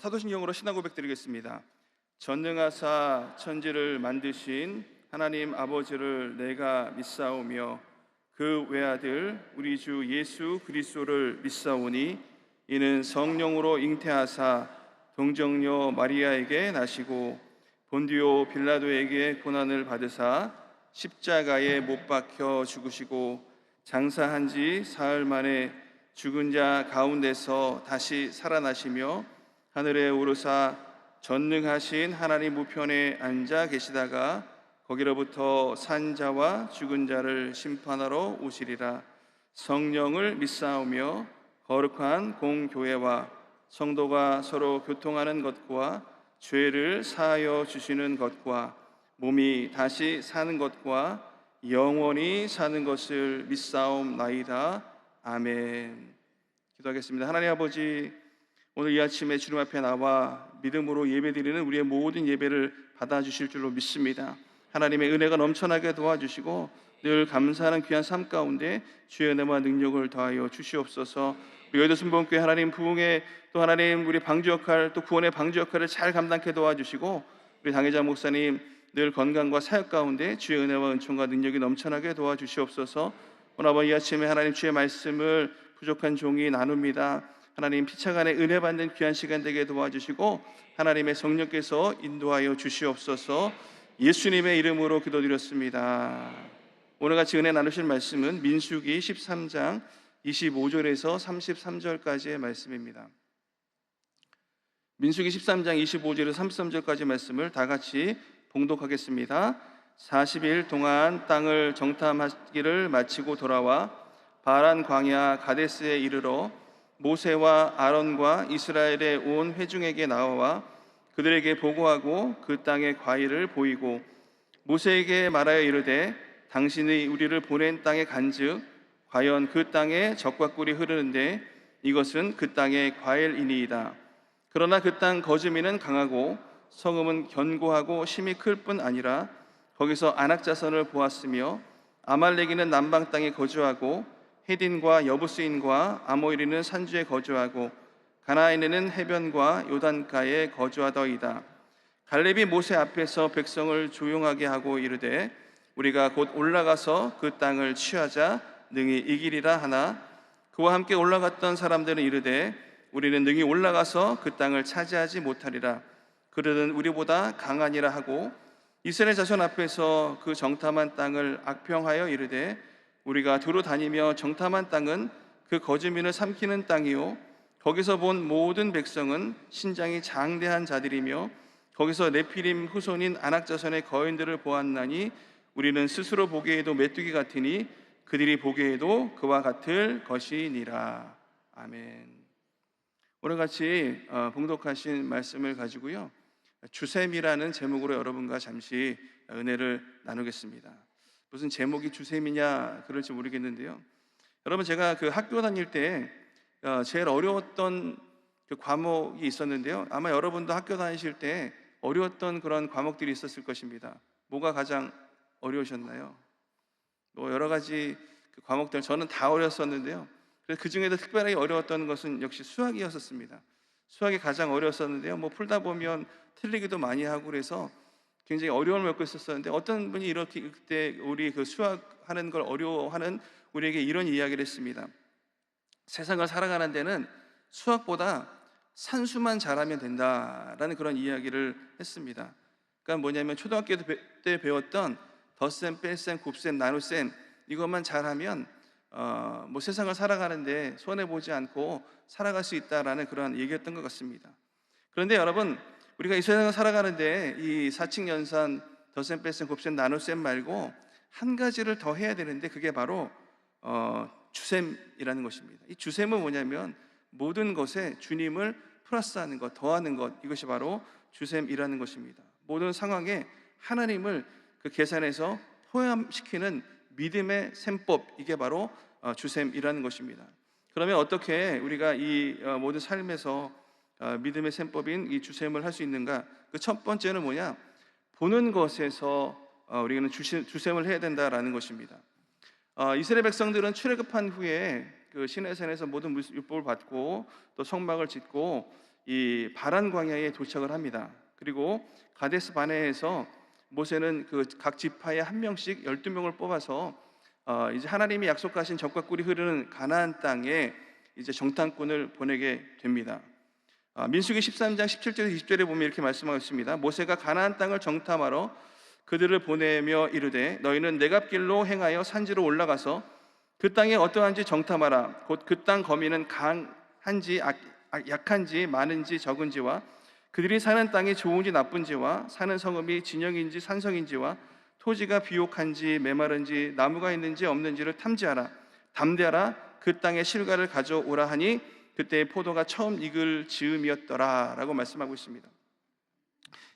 사도신경으로 신앙 고백 드리겠습니다. 전능하사 천지를 만드신 하나님 아버지를 내가 믿사오며 그 외아들 우리 주 예수 그리스도를 믿사오니 이는 성령으로 잉태하사 동정녀 마리아에게 나시고 본디오 빌라도에게 고난을 받으사 십자가에 못 박혀 죽으시고 장사한 지 사흘 만에 죽은 자 가운데서 다시 살아나시며 하늘에 오르사 전능하신 하나님 우편에 앉아 계시다가 거기로부터 산 자와 죽은 자를 심판하러 오시리라. 성령을 믿사오며 거룩한 공교회와 성도가 서로 교통하는 것과 죄를 사하여 주시는 것과 몸이 다시 사는 것과 영원히 사는 것을 믿사옵나이다. 아멘. 기도하겠습니다. 하나님 아버지, 오늘 이 아침에 주님 앞에 나와 믿음으로 예배드리는 우리의 모든 예배를 받아주실 줄로 믿습니다. 하나님의 은혜가 넘쳐나게 도와주시고 늘 감사하는 귀한 삶 가운데 주의 은혜와 능력을 더하여 주시옵소서. 우리 여의도 순복음교회 하나님 부흥의 또 하나님 우리 방주 역할 또 구원의 방주 역할을 잘 감당케 도와주시고 우리 당회장 목사님 늘 건강과 사역 가운데 주의 은혜와 은총과 능력이 넘쳐나게 도와주시옵소서. 오늘 아버지 이 아침에 하나님 주의 말씀을 부족한 종이 나눕니다. 하나님 피차 간에 은혜 받는 귀한 시간 되게 도와주시고 하나님의 성령께서 인도하여 주시옵소서. 예수님의 이름으로 기도드렸습니다. 오늘같이 은혜 나누실 말씀은 민수기 13장 25절에서 33절까지의 말씀입니다. 민수기 13장 25절에서 33절까지 말씀을 다 같이 봉독하겠습니다. 40일 동안 땅을 정탐하기를 마치고 돌아와 바란 광야 가데스에 이르러 모세와 아론과 이스라엘의 온 회중에게 나와 그들에게 보고하고 그 땅의 과일을 보이고 모세에게 말하여 이르되 당신이 우리를 보낸 땅에 간즉 과연 그 땅에 젖과 꿀이 흐르는데 이것은 그 땅의 과일이니이다. 그러나 그 땅 거주민은 강하고 성읍은 견고하고 심히 클 뿐 아니라 거기서 안악자선을 보았으며 아말렉인은 남방 땅에 거주하고 헤딘과 여부스인과 아모리는 산주에 거주하고 가나안인은 해변과 요단가에 거주하더이다. 갈렙이 모세 앞에서 백성을 조용하게 하고 이르되 우리가 곧 올라가서 그 땅을 취하자 능히 이기리라 하나 그와 함께 올라갔던 사람들은 이르되 우리는 능히 올라가서 그 땅을 차지하지 못하리라. 그들은 우리보다 강하니라 하고 이스라엘 자손 앞에서 그 정탐한 땅을 악평하여 이르되 우리가 두루 다니며 정탐한 땅은 그 거주민을 삼키는 땅이요 거기서 본 모든 백성은 신장이 장대한 자들이며 거기서 네피림 후손인 안악자손의 거인들을 보았나니 우리는 스스로 보기에도 메뚜기 같으니 그들이 보기에도 그와 같을 것이니라. 아멘. 오늘같이 봉독하신 말씀을 가지고요 주셈이라는 제목으로 여러분과 잠시 은혜를 나누겠습니다. 무슨 제목이 주셈이냐 그럴지 모르겠는데요, 여러분 제가 그 학교 다닐 때 제일 어려웠던 그 과목이 있었는데요, 아마 여러분도 학교 다니실 때 어려웠던 그런 과목들이 있었을 것입니다. 뭐가 가장 어려우셨나요? 뭐 여러 가지 그 과목들 저는 다 어려웠었는데요, 그 중에도 특별하게 어려웠던 것은 역시 수학이었었습니다. 수학이 가장 어려웠었는데요, 뭐 풀다 보면 틀리기도 많이 하고 그래서 굉장히 어려움을 겪고 있었는데 어떤 분이 이렇게 그때 우리 그 수학하는 걸 어려워하는 우리에게 이런 이야기를 했습니다. 세상을 살아가는 데는 수학보다 산수만 잘하면 된다라는 그런 이야기를 했습니다. 그러니까 뭐냐면 초등학교 때 배웠던 덧셈, 뺄셈, 곱셈, 나눗셈 이것만 잘하면 뭐 세상을 살아가는데 손해보지 않고 살아갈 수 있다라는 그런 얘기였던 것 같습니다. 그런데 여러분 우리가 이 세상을 살아가는데 이 사칙연산, 덧셈, 뺄셈, 곱셈, 나눗셈 말고 한 가지를 더 해야 되는데 그게 바로 주셈이라는 것입니다. 이 주셈은 뭐냐면 모든 것에 주님을 플러스하는 것, 더하는 것, 이것이 바로 주셈이라는 것입니다. 모든 상황에 하나님을 그 계산해서 포함시키는 믿음의 셈법, 이게 바로 주셈이라는 것입니다. 그러면 어떻게 우리가 이 모든 삶에서 믿음의 셈법인 이 주셈을 할 수 있는가? 그 첫 번째는 뭐냐? 보는 것에서 우리는 주셈을 해야 된다라는 것입니다. 이스라엘 백성들은 출애굽한 후에 그 시내산에서 모든 율법을 받고 또 성막을 짓고 이 바란 광야에 도착을 합니다. 그리고 가데스 바네에서 모세는 그 각 지파에 한 명씩 12명을 뽑아서 이제 하나님이 약속하신 젖과 꿀이 흐르는 가나안 땅에 이제 정탐꾼을 보내게 됩니다. 민수기 13장 17절에서 20절에 보면 이렇게 말씀하고 있습니다. 모세가 가나안 땅을 정탐하러 그들을 보내며 이르되 너희는 내갑길로 행하여 산지로 올라가서 그 땅에 어떠한지 정탐하라. 곧 그 땅 거민은 강한지 약한지 많은지 적은지와 그들이 사는 땅이 좋은지 나쁜지와 사는 성읍이 진영인지 산성인지와 토지가 비옥한지 메마른지 나무가 있는지 없는지를 탐지하라. 담대하라. 그 땅의 실과를 가져오라 하니 그때 포도가 처음 익을 즈음이었더라 라고 말씀하고 있습니다.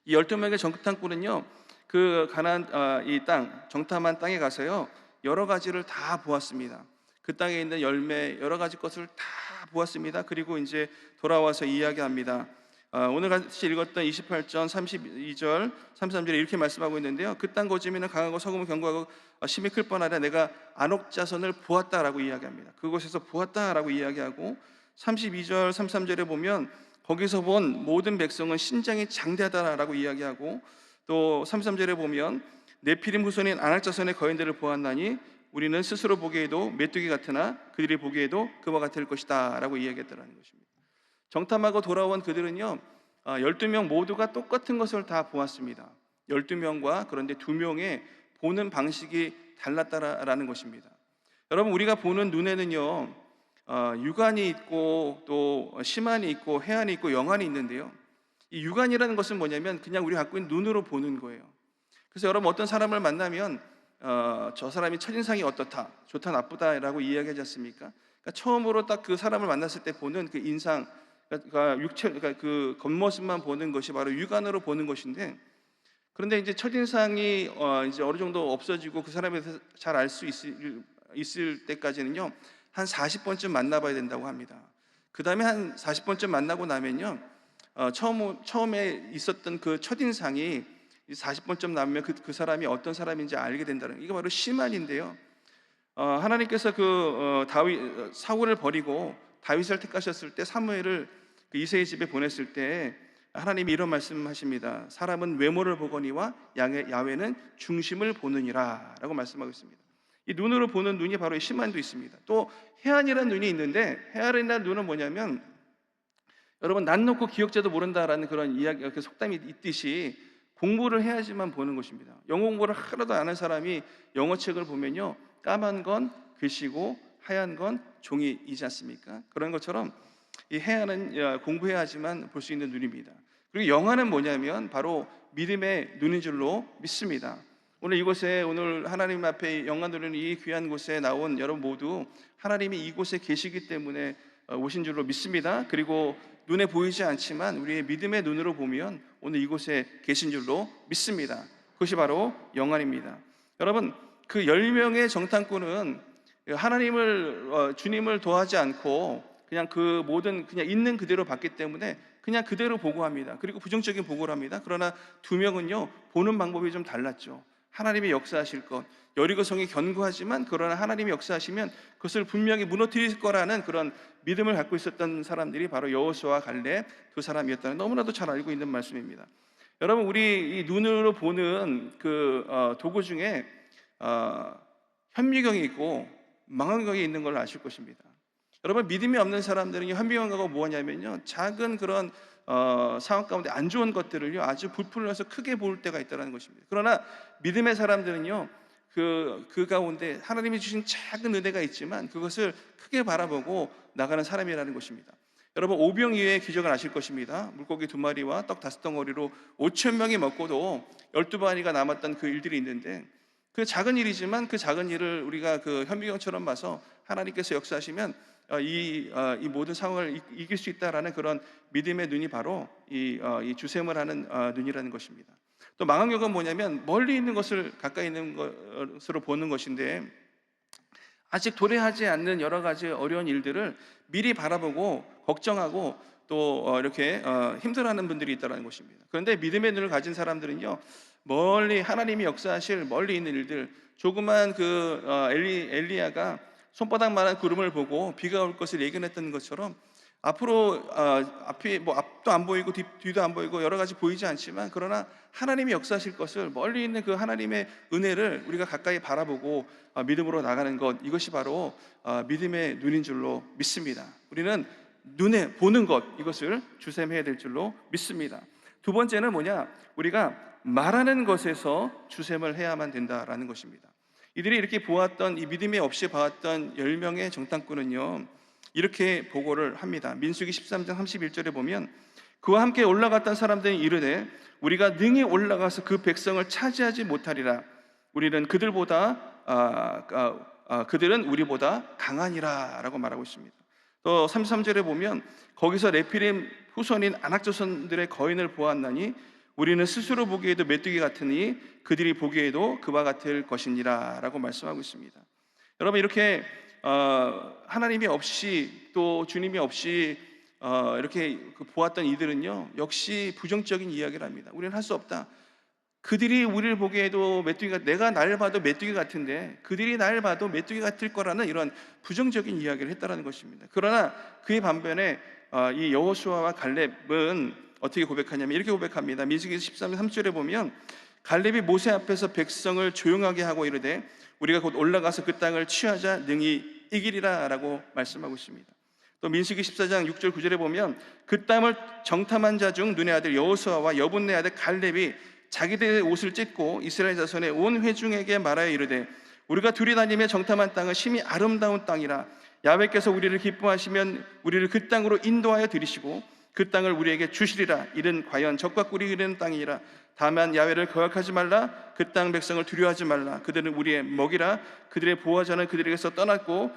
이 12명의 정탐꾼은요, 그 가나안 이 땅 정탐한 땅에 가서요 여러 가지를 다 보았습니다. 그 땅에 있는 열매 여러 가지 것을 다 보았습니다. 그리고 이제 돌아와서 이야기합니다. 오늘 같이 읽었던 28절 32절 33절에 이렇게 말씀하고 있는데요, 그 땅 거주민은 강하고 서금은 견고하고 심히 클 뻔하되 내가 안옥 자손을 보았다라고 이야기합니다. 그곳에서 보았다라고 이야기하고 32절 33절에 보면 거기서 본 모든 백성은 신장이 장대하다라고 이야기하고, 또 33절에 보면 네피림 후손인 아낙 자손의 거인들을 보았나니 우리는 스스로 보기에도 메뚜기 같으나 그들이 보기에도 그와 같을 것이다 라고 이야기했다는 것입니다. 정탐하고 돌아온 그들은요 12명 모두가 똑같은 것을 다 보았습니다. 12명과 그런데 2명의 보는 방식이 달랐다라는 것입니다. 여러분, 우리가 보는 눈에는요 육안이 있고 또 심안이 있고 해안이 있고 영안이 있는데요, 이 육안이라는 것은 뭐냐면 그냥 우리가 갖고 있는 눈으로 보는 거예요. 그래서 여러분, 어떤 사람을 만나면 저 사람이 첫인상이 어떻다, 좋다, 나쁘다라고 이야기하지 않습니까? 그러니까 처음으로 딱 그 사람을 만났을 때 보는 그 인상, 그러니까 그러니까 그 겉모습만 보는 것이 바로 육안으로 보는 것인데, 그런데 이제 첫인상이 이제 어느 정도 없어지고 그 사람에 대해서 잘 알 수 있을 때까지는요 한 40번쯤 만나봐야 된다고 합니다. 그 다음에 한 40번쯤 만나고 나면요 처음에 있었던 그 첫인상이 40번쯤 남으면 그 사람이 어떤 사람인지 알게 된다는, 이게 바로 심안인데요, 하나님께서 다윗 사울을 버리고 다윗을 택하셨을 때 사무엘을 그 이새의 집에 보냈을 때 하나님이 이런 말씀하십니다. 사람은 외모를 보거니와 야훼는 중심을 보느니라 라고 말씀하고 있습니다. 이 눈으로 보는 눈이 바로 심안도 있습니다. 또 해안이라는 눈이 있는데, 해안이라는 눈은 뭐냐면 여러분, 난 놓고 기억자도 모른다라는 그런 이야기, 그 속담이 있듯이 공부를 해야지만 보는 것입니다. 영어 공부를 하나도 안 한 사람이 영어책을 보면요 까만 건 글씨고 하얀 건 종이이지 않습니까? 그런 것처럼 이 해안은 공부해야지만 볼 수 있는 눈입니다. 그리고 영안은 뭐냐면 바로 믿음의 눈인 줄로 믿습니다. 오늘 이곳에, 오늘 하나님 앞에 영안 누리는 이 귀한 곳에 나온 여러분 모두 하나님이 이곳에 계시기 때문에 오신 줄로 믿습니다. 그리고 눈에 보이지 않지만 우리의 믿음의 눈으로 보면 오늘 이곳에 계신 줄로 믿습니다. 그것이 바로 영안입니다. 여러분, 그 10명의 정탐꾼은 주님을 도하지 않고 그냥 그 모든 그냥 있는 그대로 봤기 때문에 그냥 그대로 보고합니다. 그리고 부정적인 보고를 합니다. 그러나 2명은요 보는 방법이 좀 달랐죠. 하나님이 역사하실 것, 여리고성이 견고하지만 그러나 하나님이 역사하시면 그것을 분명히 무너뜨릴 거라는 그런 믿음을 갖고 있었던 사람들이 바로 여호수아와 갈렙 두 사람이었다는, 너무나도 잘 알고 있는 말씀입니다. 여러분, 우리 이 눈으로 보는 그 도구 중에 현미경이 있고 망원경이 있는 걸 아실 것입니다. 여러분, 믿음이 없는 사람들은 현미경하고 뭐냐면요 작은 그런 상황 가운데 안 좋은 것들을요 아주 부풀려 서 크게 볼 때가 있다는 것입니다. 그러나 믿음의 사람들은요 그 가운데 하나님이 주신 작은 은혜가 있지만 그것을 크게 바라보고 나가는 사람이라는 것입니다. 여러분, 오병이어의 기적을 아실 것입니다. 물고기 2마리와 떡 5덩어리로 5,000명이 먹고도 12마리가 남았던 그 일들이 있는데, 그 작은 일이지만 그 작은 일을 우리가 그 현미경처럼 봐서 하나님께서 역사하시면 이 모든 상황을 이길 수 있다라는 그런 믿음의 눈이 바로 이 주셈을 하는 눈이라는 것입니다. 또 망원경은 뭐냐면 멀리 있는 것을 가까이 있는 것으로 보는 것인데, 아직 도래하지 않는 여러 가지 어려운 일들을 미리 바라보고 걱정하고 또 이렇게 힘들어하는 분들이 있다는 것입니다. 그런데 믿음의 눈을 가진 사람들은요 멀리 하나님이 역사하실 멀리 있는 일들, 조그만 엘리야가 손바닥만한 구름을 보고 비가 올 것을 예견했던 것처럼 앞으로 앞이 뭐 앞도 안 보이고 뒤도 안 보이고 여러 가지 보이지 않지만, 그러나 하나님이 역사하실 것을, 멀리 있는 그 하나님의 은혜를 우리가 가까이 바라보고 믿음으로 나가는 것, 이것이 바로 믿음의 눈인 줄로 믿습니다. 우리는 눈에 보는 것, 이것을 주샘해야 될 줄로 믿습니다. 두 번째는 뭐냐? 우리가 말하는 것에서 주샘을 해야만 된다라는 것입니다. 이들이 이렇게 보았던, 이 믿음이 없이 봐왔던 10명의 정탐꾼은요, 이렇게 보고를 합니다. 민수기 13장 31절에 보면, 그와 함께 올라갔던 사람들이 이르되 우리가 능히 올라가서 그 백성을 차지하지 못하리라. 우리는 그들은 우리보다 강하니라 라고 말하고 있습니다. 또 33절에 보면, 거기서 레피림 후손인 아낙조선들의 거인을 보았나니 우리는 스스로 보기에도 메뚜기 같으니 그들이 보기에도 그와 같을 것이니라 라고 말씀하고 있습니다. 여러분, 이렇게 하나님이 없이, 또 주님이 없이 이렇게 보았던 이들은요, 역시 부정적인 이야기를 합니다. 우리는 할 수 없다. 그들이 우리를 보기에도 내가 나를 봐도 메뚜기 같은데 그들이 나를 봐도 메뚜기 같을 거라는 이런 부정적인 이야기를 했다는 것입니다. 그러나 그의 반면에 이 여호수아와 갈렙은 어떻게 고백하냐면 이렇게 고백합니다. 민수기 13장 3절에 보면, 갈렙이 모세 앞에서 백성을 조용하게 하고 이르되 우리가 곧 올라가서 그 땅을 취하자 능히 이기리라 라고 말씀하고 있습니다. 또 민수기 14장 6절 9절에 보면, 그 땅을 정탐한 자 중 눈의 아들 여호수아와 여분네 아들 갈렙이 자기들의 옷을 찢고 이스라엘 자손의 온 회중에게 말하여 이르되 우리가 둘이 다니며 정탐한 땅은 심히 아름다운 땅이라. 야훼께서 우리를 기뻐하시면 우리를 그 땅으로 인도하여 들이시고 그 땅을 우리에게 주시리라. 이는 과연 적과 꿀이 흐르는 땅이라. 다만 야훼를 거역하지 말라. 그 땅 백성을 두려워하지 말라. 그들은 우리의 먹이라. 그들의 보호자는 그들에게서 떠났고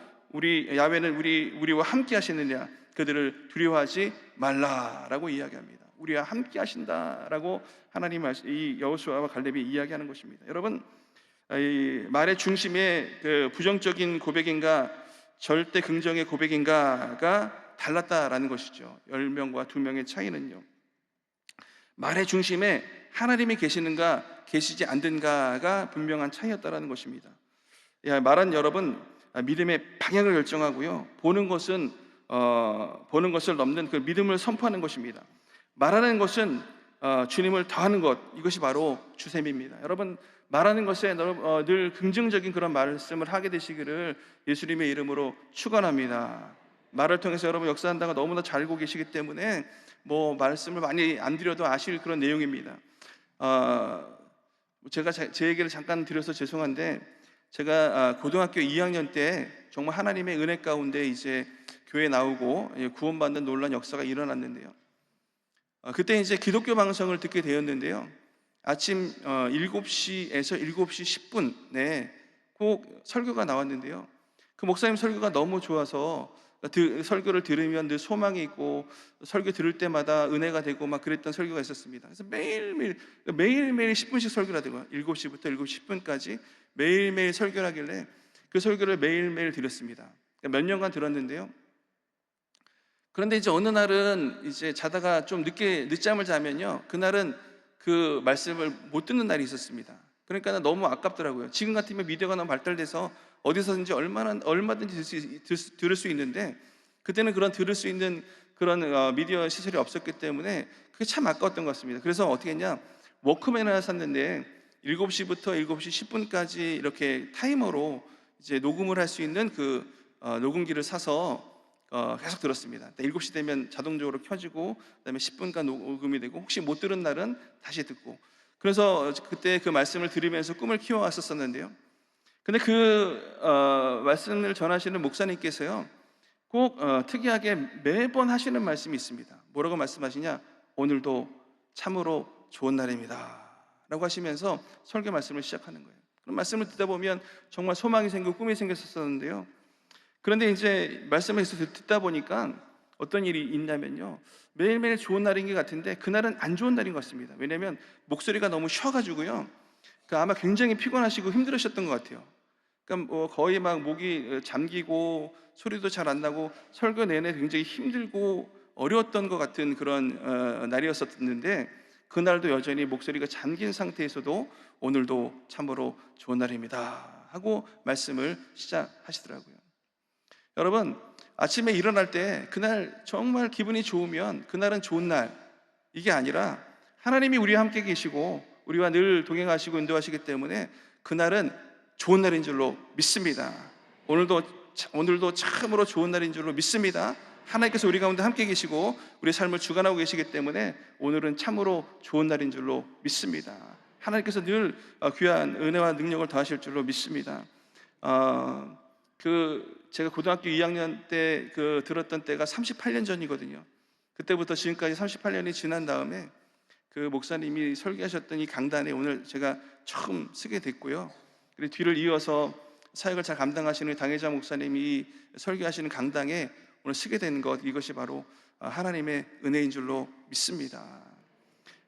야훼는 우리와 함께 하시느냐. 그들을 두려워하지 말라라고 이야기합니다. 우리와 함께 하신다라고 하나님 이 여호수아와 갈렙이 이야기하는 것입니다. 여러분, 이 말의 중심에 그 부정적인 고백인가 절대 긍정의 고백인가가 달랐다라는 것이죠. 10명과 2명의 차이는요, 말의 중심에 하나님이 계시는가 계시지 않는가가 분명한 차이였다라는 것입니다. 말은 여러분, 믿음의 방향을 결정하고요, 보는 것을 넘는 그 믿음을 선포하는 것입니다. 말하는 것은 주님을 더하는 것, 이것이 바로 주셈입니다. 여러분, 말하는 것에 늘 긍정적인 그런 말씀을 하게 되시기를 예수님의 이름으로 축원합니다. 말을 통해서 여러분 역사한다가 너무나 잘 알고 계시기 때문에 뭐 말씀을 많이 안 드려도 아실 그런 내용입니다. 제가 제 얘기를 잠깐 드려서 죄송한데, 제가 고등학교 2학년 때 정말 하나님의 은혜 가운데 이제 교회 나오고 구원받는 놀라운 역사가 일어났는데요, 그때 이제 기독교 방송을 듣게 되었는데요, 아침 7시에서 7시 10분에 꼭 설교가 나왔는데요, 그 목사님 설교가 너무 좋아서 설교를 들으면 늘 소망이 있고 설교 들을 때마다 은혜가 되고 막 그랬던 설교가 있었습니다. 그래서 매일매일 10분씩 설교를 하더라고요. 7시부터 7시 10분까지 매일매일 설교를 하길래 그 설교를 매일매일 들었습니다. 몇 년간 들었는데요, 그런데 이제 어느 날은 이제 자다가 좀 늦잠을 자면요, 그날은 그 말씀을 못 듣는 날이 있었습니다. 그러니까 너무 아깝더라고요. 지금 같으면 미디어가 너무 발달돼서 어디서든지 얼마든지 들을 수 있는데, 그때는 들을 수 있는 그런 미디어 시설이 없었기 때문에 그게 참 아까웠던 것 같습니다. 그래서 어떻게 했냐, 워크맨 하나 샀는데 7시부터 7시 10분까지 이렇게 타이머로 이제 녹음을 할 수 있는 그 녹음기를 사서 계속 들었습니다. 7시 되면 자동적으로 켜지고 그다음에 10분간 녹음이 되고 혹시 못 들은 날은 다시 듣고, 그래서 그때 그 말씀을 들으면서 꿈을 키워왔었는데요, 근데 그 말씀을 전하시는 목사님께서요, 꼭 특이하게 매번 하시는 말씀이 있습니다. 뭐라고 말씀하시냐, 오늘도 참으로 좋은 날입니다 라고 하시면서 설교 말씀을 시작하는 거예요. 그런 말씀을 듣다 보면 정말 소망이 생기고 꿈이 생겼었는데요, 그런데 이제 말씀을 듣다 보니까 어떤 일이 있냐면요, 매일매일 좋은 날인 것 같은데 그날은 안 좋은 날인 것 같습니다. 왜냐하면 목소리가 너무 쉬어가지고요, 아마 굉장히 피곤하시고 힘들으셨던 것 같아요. 그러니까 거의 막 목이 잠기고 소리도 잘 안 나고 설교 내내 굉장히 힘들고 어려웠던 것 같은 그런 날이었었는데, 그날도 여전히 목소리가 잠긴 상태에서도 오늘도 참으로 좋은 날입니다 하고 말씀을 시작하시더라고요. 여러분, 아침에 일어날 때 그날 정말 기분이 좋으면 그날은 좋은 날, 이게 아니라 하나님이 우리와 함께 계시고 우리와 늘 동행하시고 인도하시기 때문에 그날은 좋은 날인 줄로 믿습니다. 오늘도 참으로 좋은 날인 줄로 믿습니다. 하나님께서 우리 가운데 함께 계시고 우리 삶을 주관하고 계시기 때문에 오늘은 참으로 좋은 날인 줄로 믿습니다. 하나님께서 늘 귀한 은혜와 능력을 더하실 줄로 믿습니다. 제가 고등학교 2학년 때 들었던 때가 38년 전이거든요. 그때부터 지금까지 38년이 지난 다음에 그 목사님이 설교하셨던 이 강단에 오늘 제가 처음 쓰게 됐고요. 그리고 뒤를 이어서 사역을 잘 감당하시는 당회자 목사님이 설교하시는 강당에 오늘 쓰게 된 것, 이것이 바로 하나님의 은혜인 줄로 믿습니다.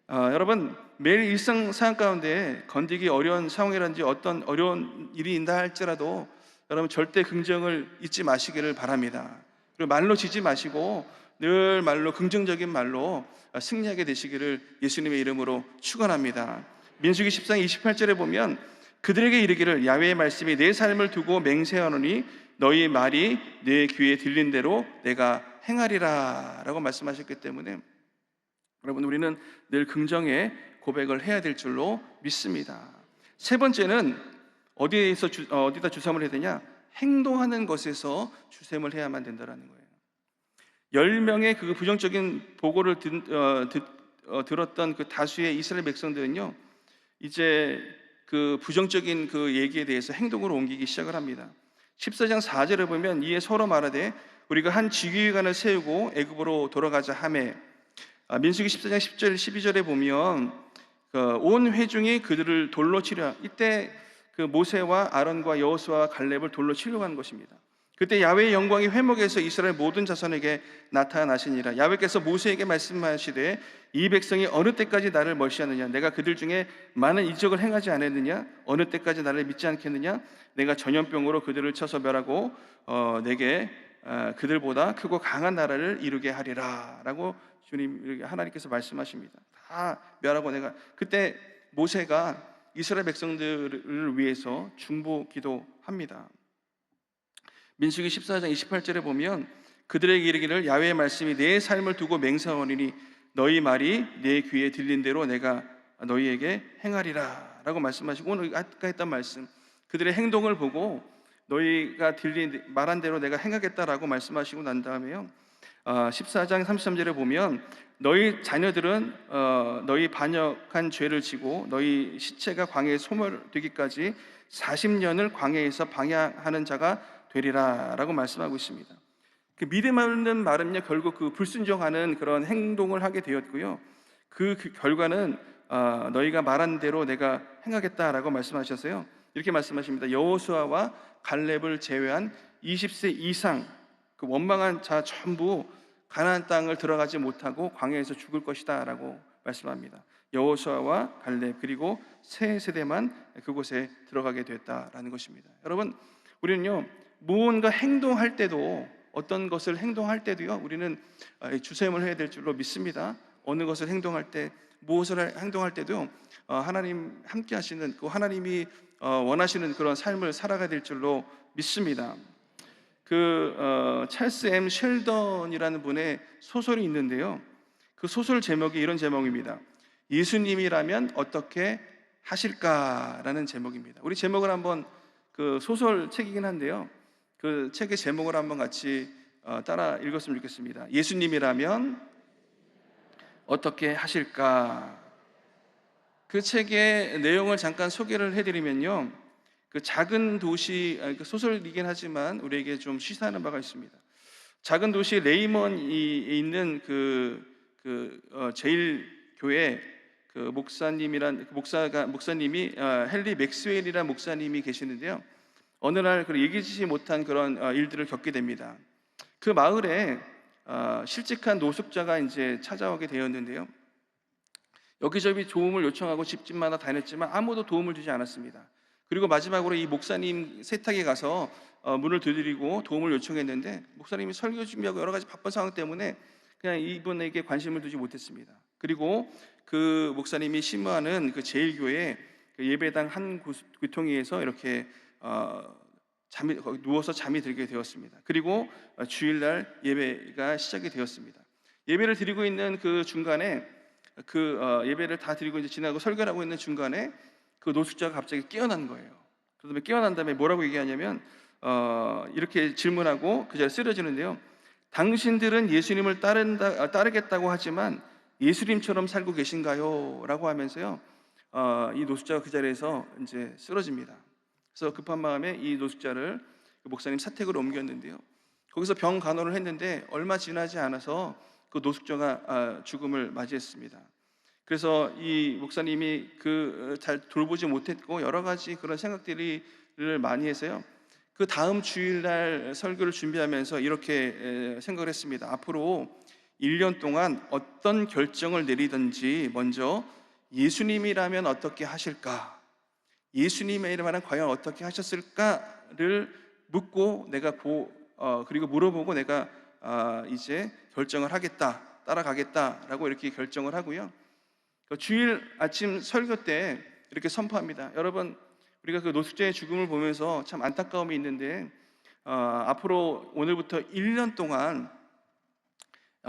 여러분, 매일 일상 상황 가운데 건디기 어려운 상황이라든지 어떤 어려운 일이 있다 할지라도 여러분 절대 긍정을 잊지 마시기를 바랍니다. 그리고 말로 지지 마시고 늘 말로, 긍정적인 말로 승리하게 되시기를 예수님의 이름으로 축원합니다. 민수기 14장 28절에 보면 그들에게 이르기를 야훼의 말씀이 내 삶을 두고 맹세하노니 너희 말이 내 귀에 들린 대로 내가 행하리라 라고 말씀하셨기 때문에 여러분, 우리는 늘 긍정의 고백을 해야 될 줄로 믿습니다. 세 번째는 어디다 주섬을 해야 되냐? 행동하는 것에서 주샘을 해야만 된다는 거예요. 10명의 그 부정적인 보고를 들었던 그 다수의 이스라엘 백성들은요, 이제 그 부정적인 그 얘기에 대해서 행동으로 옮기기 시작을 합니다. 14장 4절에 보면 이에 서로 말하되 우리가 한 지휘관을 세우고 애굽으로 돌아가자 하매, 민수기 14장 10절 12절에 보면 온 회중이 그들을 돌로 치려, 이때 그 모세와 아론과 여호수아와 갈렙을 돌로 치려고 하는 것입니다. 그때 야훼의 영광이 회목에서 이스라엘 모든 자손에게 나타나시니라. 야훼께서 모세에게 말씀하시되 이 백성이 어느 때까지 나를 멀시하느냐? 내가 그들 중에 많은 이적을 행하지 않았느냐? 어느 때까지 나를 믿지 않겠느냐? 내가 전염병으로 그들을 쳐서 멸하고 내게 그들보다 크고 강한 나라를 이루게 하리라 라고 주님, 하나님께서 말씀하십니다. 다 멸하고 내가, 그때 모세가 이스라엘 백성들을 위해서 중보 기도합니다. 민수기 14장 28절에 보면 그들에게 이르기를 야훼의 말씀이 내 삶을 두고 맹세하노니 너희 말이 내 귀에 들린 대로 내가 너희에게 행하리라 라고 말씀하시고, 오늘 아까 했던 말씀, 그들의 행동을 보고 너희가 말한 대로 내가 행하겠다라고 말씀하시고 난 다음에요, 14장 33절에 보면 너희 자녀들은 너희 반역한 죄를 지고 너희 시체가 광야에 소멸되기까지 40년을 광야에서 방향하는 자가 되리라 라고 말씀하고 있습니다. 그 믿음 없는 말은요, 결국 그 불순종하는 그런 행동을 하게 되었고요, 그 결과는 너희가 말한 대로 내가 행하겠다라고 말씀하셔서요, 이렇게 말씀하십니다. 여호수아와 갈렙을 제외한 20세 이상 그 원망한 자 전부 가나안 땅을 들어가지 못하고 광야에서 죽을 것이다 라고 말씀합니다. 여호수아와 갈렙 그리고 세 세대만 그곳에 들어가게 됐다라는 것입니다. 여러분, 우리는요, 무언가 행동할 때도, 어떤 것을 행동할 때도요, 우리는 주샘을 해야 될 줄로 믿습니다. 어느 것을 행동할 때, 무엇을 행동할 때도요, 하나님 함께 하시는, 그 하나님이 원하시는 그런 삶을 살아가야 될 줄로 믿습니다. 찰스 M 셸던이라는 분의 소설이 있는데요, 그 소설 제목이 이런 제목입니다. 예수님이라면 어떻게 하실까라는 제목입니다. 우리 제목을 한번, 그 소설 책이긴 한데요, 그 책의 제목을 한번 같이 따라 읽었으면 좋겠습니다. 예수님이라면 어떻게 하실까? 그 책의 내용을 잠깐 소개를 해드리면요, 그 작은 도시, 소설이긴 하지만 우리에게 좀 시사하는 바가 있습니다. 작은 도시 레이먼이 있는 제일 교회 그 목사님이 헨리 맥스웰이라는 목사님이 계시는데요, 어느 날 예기치 못한 그런 일들을 겪게 됩니다. 그 마을에 실직한 노숙자가 이제 찾아오게 되었는데요, 여기저기 도움을 요청하고 집집마다 다녔지만 아무도 도움을 주지 않았습니다. 그리고 마지막으로 이 목사님 세탁에 가서 문을 두드리고 도움을 요청했는데, 목사님이 설교 준비하고 여러 가지 바쁜 상황 때문에 그냥 이분에게 관심을 두지 못했습니다. 그리고 그 목사님이 심무하는 그 제일교회 그 예배당 한 구통위에서 이렇게 거기 누워서 잠이 들게 되었습니다. 그리고 주일날 예배가 시작이 되었습니다. 예배를 드리고 있는 그 중간에 예배를 다 드리고 이제 지나고 설교를 하고 있는 중간에 그 노숙자가 갑자기 깨어난 거예요. 그다음에 깨어난 다음에 뭐라고 얘기하냐면 이렇게 질문하고 그 자리에 쓰러지는데요. 당신들은 예수님을 따르겠다고 하지만 예수님처럼 살고 계신가요? 라고 하면서요. 이 노숙자가 그 자리에서 이제 쓰러집니다. 그래서 급한 마음에 이 노숙자를 목사님 사택으로 옮겼는데요. 거기서 병 간호를 했는데 얼마 지나지 않아서 그 노숙자가 죽음을 맞이했습니다. 그래서 이 목사님이 잘 돌보지 못했고 여러 가지 그런 생각들을 많이 해서요. 그 다음 주일날 설교를 준비하면서 이렇게 생각을 했습니다. 앞으로 1년 동안 어떤 결정을 내리든지 먼저 예수님이라면 어떻게 하실까? 예수님이라면 과연 어떻게 하셨을까를 묻고 그리고 물어보고 내가 이제 결정을 하겠다, 따라가겠다라고 이렇게 결정을 하고요. 주일 아침 설교 때 이렇게 선포합니다. 여러분, 우리가 그 노숙자의 죽음을 보면서 참 안타까움이 있는데 앞으로 오늘부터 1년 동안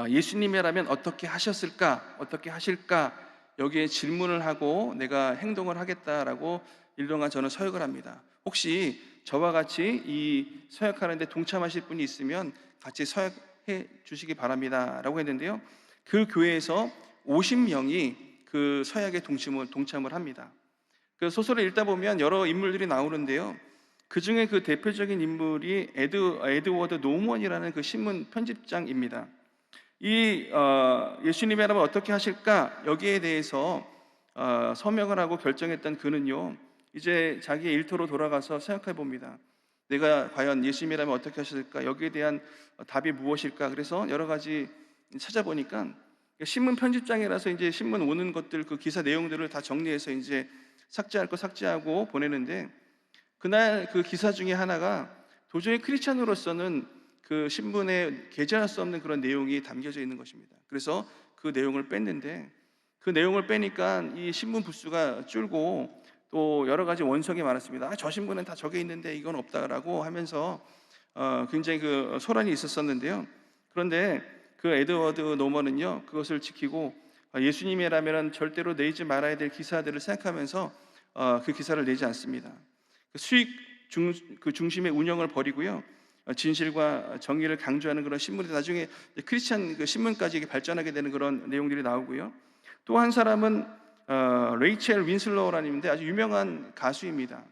예수님이라면 어떻게 하셨을까, 어떻게 하실까 여기에 질문을 하고 내가 행동을 하겠다라고 1년 동안 저는 서역을 합니다. 혹시 저와 같이 이 서역하는데 동참하실 분이 있으면 같이 서역해 주시기 바랍니다 라고 했는데요. 그 교회에서 50명이 그 서약에 동참을 합니다. 그 소설을 읽다 보면 여러 인물들이 나오는데요. 그 중에 그 대표적인 인물이 에드워드 노먼이라는 그 신문 편집장입니다. 이 예수님이라면 어떻게 하실까 여기에 대해서 서명을 하고 결정했던 그는요. 이제 자기의 일터로 돌아가서 생각해 봅니다. 내가 과연 예수님이라면 어떻게 하실까? 여기에 대한 답이 무엇일까? 그래서 여러 가지 찾아보니까 신문 편집장이라서 이제 신문 오는 것들 그 기사 내용들을 다 정리해서 이제 삭제할 거 삭제하고 보내는데 그날 그 기사 중에 하나가 도저히 크리스찬으로서는 그 신문에 게재할 수 없는 그런 내용이 담겨져 있는 것입니다. 그래서 그 내용을 뺐는데 그 내용을 빼니까 이 신문 부수가 줄고 또 여러 가지 원성이 많았습니다. 저 신문은 다 저게 있는데 이건 없다라고 하면서 굉장히 그 소란이 있었었는데요. 그런데 그 에드워드 노먼은요 그것을 지키고 예수님이라면 절대로 내지 말아야 될 기사들을 생각하면서 그 기사를 내지 않습니다. 수익 중심의 운영을 버리고요. 진실과 정의를 강조하는 그런 신문이 나중에 크리스찬 그 신문까지 발전하게 되는 그런 내용들이 나오고요. 또 한 사람은 레이첼 윈슬로우라는 분인데 아주 유명한 가수입니다.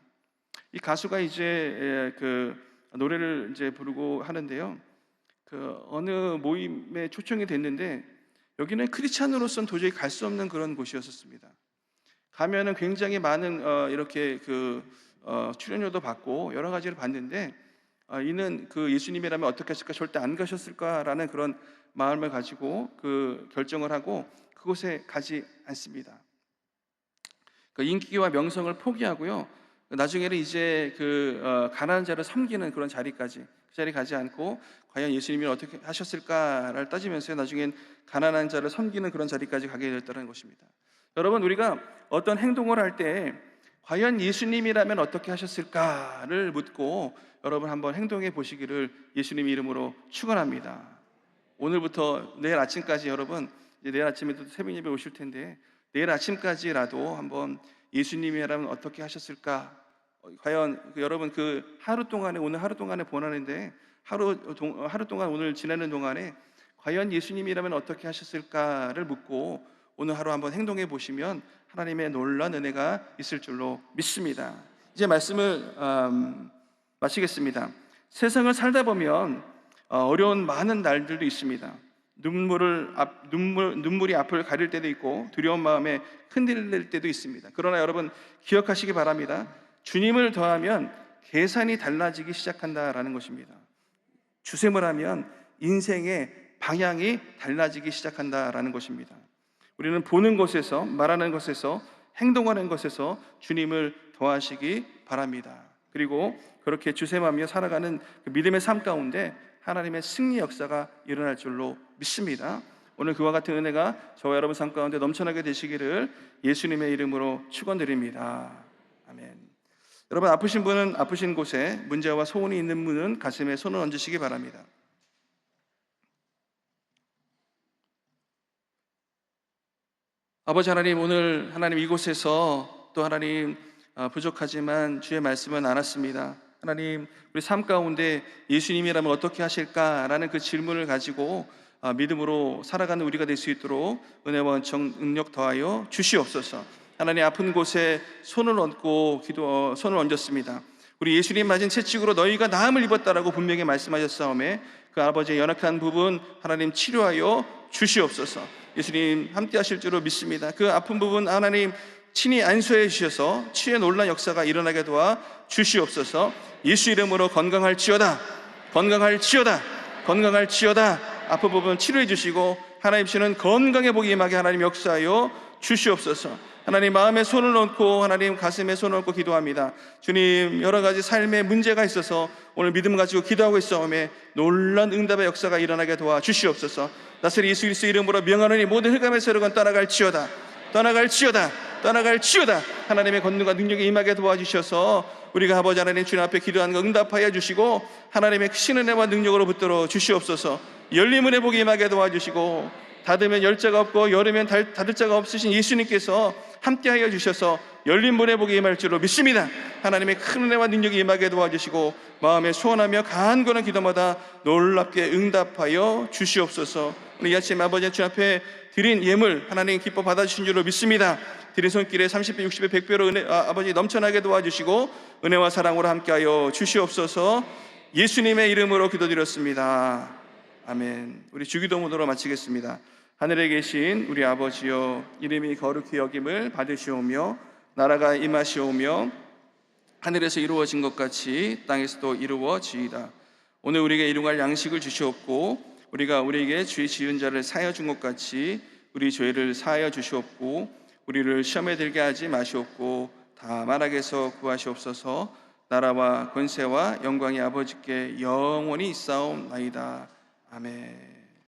이 가수가 이제 그 노래를 이제 부르고 하는데요. 그 어느 모임에 초청이 됐는데 여기는 크리스찬으로서는 도저히 갈 수 없는 그런 곳이었습니다. 가면은 굉장히 많은 이렇게 출연료도 받고 여러 가지를 받는데 이는 그 예수님이라면 어떻게 하실까 절대 안 가셨을까라는 그런 마음을 가지고 그 결정을 하고 그곳에 가지 않습니다. 그 인기와 명성을 포기하고요. 나중에는 이제 가난한 자를 섬기는 그런 자리까지 그 자리에 가지 않고 과연 예수님이 어떻게 하셨을까를 따지면서 나중엔 가난한 자를 섬기는 그런 자리까지 가게 되었다는 것입니다. 여러분, 우리가 어떤 행동을 할 때 과연 예수님이라면 어떻게 하셨을까를 묻고 여러분 한번 행동해 보시기를 예수님 이름으로 축원합니다. 오늘부터 내일 아침까지 여러분 이제 내일 아침에도 새벽 예배 오실 텐데 내일 아침까지라도 한번 예수님이라면 어떻게 하셨을까? 과연 여러분 오늘 하루 동안에 보내는데 하루 동안 오늘 지내는 동안에 과연 예수님이라면 어떻게 하셨을까를 묻고 오늘 하루 한번 행동해 보시면 하나님의 놀라운 은혜가 있을 줄로 믿습니다. 이제 말씀을 마치겠습니다. 세상을 살다 보면 어려운 많은 날들도 있습니다. 눈물이 앞을 가릴 때도 있고 두려운 마음에 흔들릴 때도 있습니다. 그러나 여러분 기억하시기 바랍니다. 주님을 더하면 계산이 달라지기 시작한다라는 것입니다. 주셈을 하면 인생의 방향이 달라지기 시작한다라는 것입니다. 우리는 보는 것에서, 말하는 것에서, 행동하는 것에서 주님을 더하시기 바랍니다. 그리고 그렇게 주셈하며 살아가는 그 믿음의 삶 가운데 하나님의 승리 역사가 일어날 줄로 믿습니다. 오늘 그와 같은 은혜가 저와 여러분 삶 가운데 넘쳐나게 되시기를 예수님의 이름으로 축원드립니다. 아멘. 여러분, 아프신 분은 아프신 곳에, 문제와 소원이 있는 분은 가슴에 손을 얹으시기 바랍니다. 아버지 하나님, 오늘 하나님 이곳에서 또 하나님 부족하지만 주의 말씀은 안 왔습니다. 하나님, 우리 삶 가운데 예수님이라면 어떻게 하실까라는 그 질문을 가지고 믿음으로 살아가는 우리가 될 수 있도록 은혜와 능력 더하여 주시옵소서. 하나님, 아픈 곳에 손을 얹고 손을 얹었습니다. 우리 예수님 맞은 채찍으로 너희가 나음을 입었다라고 분명히 말씀하셨사오매 그 아버지의 연약한 부분 하나님 치료하여 주시옵소서. 예수님 함께 하실 줄로 믿습니다. 그 아픈 부분 하나님 친히 안수해 주셔서 치유의 놀라운 역사가 일어나게 도와 주시옵소서. 예수 이름으로 건강할지어다, 건강할지어다, 건강할지어다. 아픈 부분 치료해 주시고 하나님 주시는 건강의 복이 임하게 하나님 역사하여 주시옵소서. 하나님, 마음에 손을 얹고 하나님 가슴에 손을 얹고 기도합니다. 주님, 여러 가지 삶에 문제가 있어서 오늘 믿음 가지고 기도하고 있사오매 놀라운 응답의 역사가 일어나게 도와 주시옵소서. 나사렛 예수 그리스도 이름으로 명하노니 모든 흑암의 세력은 떠나갈지어다, 떠나갈지어다, 떠나갈지어다. 하나님의 권능과 능력이 임하게 도와주셔서 우리가 아버지 하나님 주님 앞에 기도하는 거 응답하여 주시고 하나님의 크신 은혜와 능력으로 붙들어 주시옵소서. 열림의 복이 임하게 도와주시고 닫으면 열 자가 없고 열으면 닫을 자가 없으신 예수님께서 함께하여 주셔서 열린 문의 복이 임할 줄로 믿습니다. 하나님의 큰 은혜와 능력이 임하게 도와주시고 마음에 소원하며 간구하는 기도마다 놀랍게 응답하여 주시옵소서. 우리 이 아침 아버지 주님 앞에 드린 예물 하나님 기뻐 받아주신 줄로 믿습니다. 드린 손길에 30배, 60배, 100배로 아버지 넘쳐나게 도와주시고 은혜와 사랑으로 함께하여 주시옵소서. 예수님의 이름으로 기도드렸습니다. 아멘. 우리 주기도문으로 마치겠습니다. 하늘에 계신 우리 아버지여, 이름이 거룩히 여김을 받으시오며 나라가 임하시오며 하늘에서 이루어진 것 같이 땅에서도 이루어지이다. 오늘 우리에게 일용할 양식을 주시옵고 우리가 우리에게 죄 지은 자를 사하여 준 것 같이 우리 죄를 사하여 주시옵고 우리를 시험에 들게 하지 마시옵고 다만 악에서 구하시옵소서. 나라와 권세와 영광이 아버지께 영원히 있사옵나이다. 아멘.